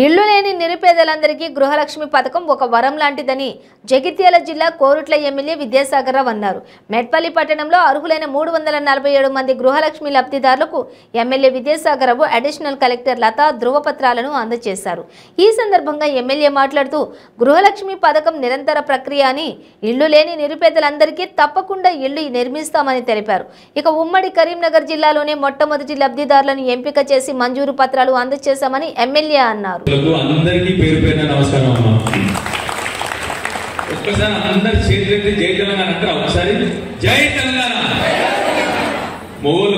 ఇల్లు లేని నిరుపేదలందరికీ గృహలక్ష్మి పథకం ఒక వరం లాంటిదని జగిత్యాల జిల్లా కోరుట్ల ఎమ్మెల్యే విద్యాసాగర్ రావు అన్నారు. మెట్పల్లి పట్టణంలో అర్హులైన 347 మంది గృహలక్ష్మి లబ్ధిదారులకు MLA Vidyasagar Rao additional collector Lata ధృవపత్రాలను అందజేశారు. ఈ సందర్భంగా ఎమ్మెల్యే మాట్లాడుతూ గృహలక్ష్మి పథకం నిరంతర ప్రక్రియ అని, ఇల్లు లేని నిరుపేదలందరికీ తప్పకుండా ఇల్లు నిర్మిస్తామని తెలిపారు. ఇక ఉమ్మడి కరీంనగర్ జిల్లాలోనే మొట్టమొదటి లబ్ధిదారులను ఎంపిక చేసి మంజూరు పత్రాలు అందజేశామని ఎమ్మెల్యే అన్నారు. అందరికీ పేరు పేరున నమస్కారం అమ్మా. ఒక్కసారి అందరు చేతులెత్తి జై తెలంగాణ అంటారా? ఒకసారి జై తెలంగాణ. మొగోళ్ళు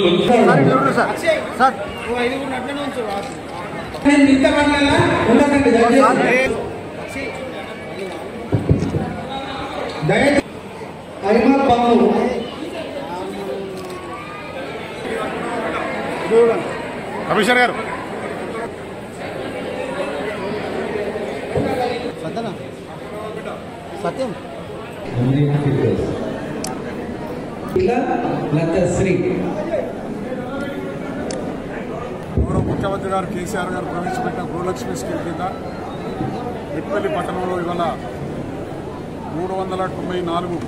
కమిషనర్ గారు సత్యం ముఖ్యమంత్రి గారు కేసీఆర్ గారు ప్రవేశపెట్టిన గృహలక్ష్మి స్కీమ్ కింద మెట్పల్లి పట్టణంలో ఇవాళ 394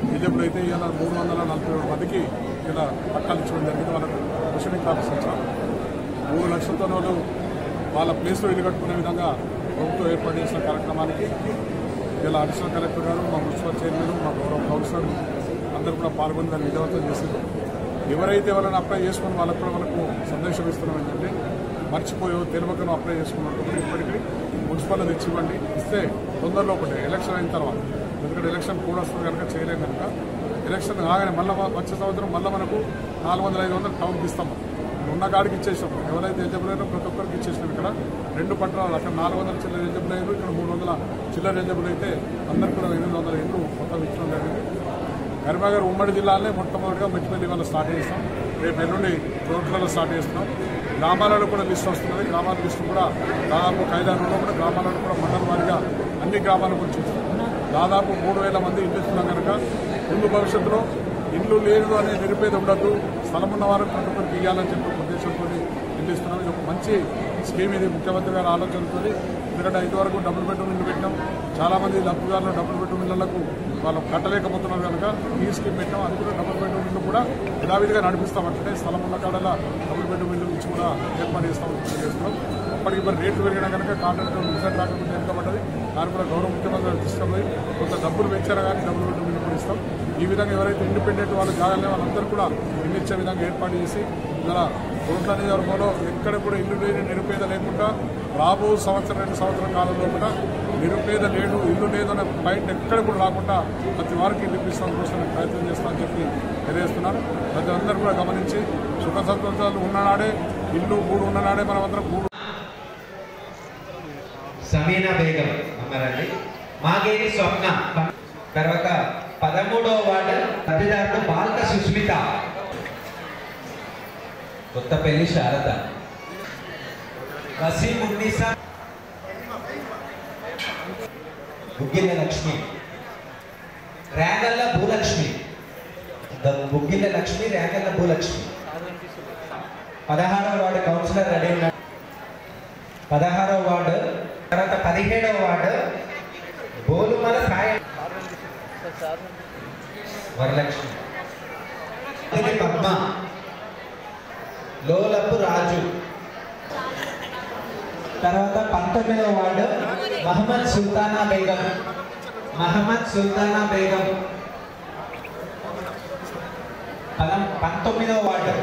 ఎలిజిబుల్ అయితే ఇవాళ 347 మందికి ఇలా పట్టాలు ఇచ్చడం జరిగింది. వాళ్ళకు రిసీవింగ్ ఆఫీస్ ఇచ్చారు. 3 లక్షలతో వాళ్ళు వాళ్ళ ప్లేస్లో ఇల్లు కట్టుకునే విధంగా ప్రభుత్వం ఏర్పాటు చేసిన కార్యక్రమానికి ఇలా అడిషనల్ కలెక్టర్ గారు, మా మున్సిపల్ చైర్మన్, మా గౌరవ కౌన్సిలర్ అందరూ కూడా పాల్గొని దాన్ని విజయవంతం చేశారు. ఎవరైతే ఎవరైనా అప్లై చేసుకుని వాళ్ళకు కూడా మనకు సందేశం ఇస్తున్నాం ఏంటంటే, మర్చిపోయో తెలియకను అప్లై చేసుకున్నప్పుడు ఇప్పటికీ మున్సిపల్లో తెచ్చి ఇవ్వండి. ఇస్తే తొందరలో ఒకటి ఎలక్షన్ అయిన తర్వాత, ఎందుకంటే ఎలక్షన్ కూడా వస్తుంది కనుక చేయలేం కనుక ఎలక్షన్ కాగానే మళ్ళీ వచ్చే సంవత్సరం మళ్ళీ మనకు 400-500 టౌన్కి ఇస్తాం. ఉన్న కాడికి ఇచ్చేసాం. ఎవరైతే ఎలిజిబుల్ అయినా ప్రతి ఒక్కరికి ఇచ్చేసినాం. ఇక్కడ 2 పట్టణాలు, అక్కడ 400 చిల్లర ఎలిజిబుల్ అయ్యారు, ఇక్కడ 300 చిల్లర ఎలిజిబుల్ అయితే అందరికీ కూడా 800 ఇండ్లు మొత్తం ఇచ్చడం జరిగింది. కరీంనగర్ ఉమ్మడి జిల్లాలోనే మొట్టమొదటిగా మెట్పల్లి వాళ్ళు స్టార్ట్ చేస్తాం. రేపు ఎల్లుండి రోడ్లలో స్టార్ట్ చేస్తున్నాం. గ్రామాలలో కూడా లిస్ట్ వస్తున్నది. గ్రామాల లిస్టు కూడా దాదాపు 5-6 కూడా గ్రామాలలో కూడా మండల వారీగా అన్ని గ్రామాల గురించి దాదాపు 3000 మంది ఇల్లు ఇస్తున్నాం కనుక ముందు భవిష్యత్తులో ఇల్లు లేదు అనే నిరుపేద ఉండద్దు, స్థలం ఉన్న వారికి ప్రతి ఒక్కరికి ఇవ్వాలని చెప్పి ఉద్దేశంతో ఇల్లు ఇస్తున్నాం. ఇది ఒక మంచి స్కీమ్. ఇది ముఖ్యమంత్రి గారి ఆలోచనతో. ఎందుకంటే ఇదివరకు డబుల్ బెడ్రూమ్ ఇల్లు పెట్టాం. చాలామంది లబ్ధిదారులు డబుల్ బెడ్రూమ్ ఇళ్లకు వాళ్ళు కట్టలేకపోతున్నారు కనుక ఈ స్కీమ్ పెట్టాం. అది కూడా డబుల్ బెడ్రూమ్ ఇల్లు కూడా యథావిధిగా నడిపిస్తామంటే స్థలం ఉన్న కాడలా డబుల్ బెడ్రూమ్ ఇల్లు నుంచి కూడా ఏర్పాటు చేస్తున్నాం. అప్పటికి మరి రేట్లు పెరిగినా కనుక కాంట్రాక్టర్ రిజల్ట్ రాకుండా వెనుకబడ్డది. దాని కూడా గౌరవ ముఖ్యమంత్రి గారు తీసుకుపోయి కొంత డబ్బులు పెంచారు కానీ డబుల్ బెడ్రూమ్ ఇల్లు కూడా ఇస్తాం. ఈ విధంగా ఎవరైతే ఇండిపెండెంట్ వాళ్ళు కాగానే వాళ్ళందరూ కూడా ఇల్లు ఇచ్చే విధంగా ఏర్పాటు చేసి ఇలా కోట్ల నియోజకవర్గంలో ఎక్కడ కూడా ఇల్లు లేని నిరుపేద లేకుండా రాబో 1-2 సంవత్సరాల కాలంలో కూడా నిరుపేద లేడు, ఇల్లు లేదనే పాయింట్ ఎక్కడ కూడా రాకుండా ప్రతి వారికి ఇల్లు ఇప్పిస్తాం కోసం ప్రయత్నం చేస్తామని చెప్పి తెలియజేస్తున్నాను. ప్రతి అందరూ కూడా గమనించి సుఖ సంతోషాలు ఉన్ననాడే ఇల్లు గూడు ఉన్ననాడే మనమందరం గూడు. సమీనా బేగం అమ్మారండి. మాగేని స్వప్న. తర్వాత 13వ వార్డు లబ్ధిదారులు బాల్క సుస్మిత. కొత్తపల్లి శారద. వసీం ఉన్నీసా. బుగ్గిల్ల లక్ష్మి. రేగల్ల భూలక్ష్మి. బుగ్గిల్ల లక్ష్మి, రేగల్ల భూలక్ష్మి. 16వ వార్డు కౌన్సిలర్ రెడీ ఉన్నారు. 16వ వార్డు. తర్వాత 17వ వార్డు బోలుమల సాయ వరలక్ష్మి. పద్మ. లోలపు రాజు. తర్వాత 19వ వార్డు మహమ్మద్ సుల్తానా బేగం. 19వ వార్డు.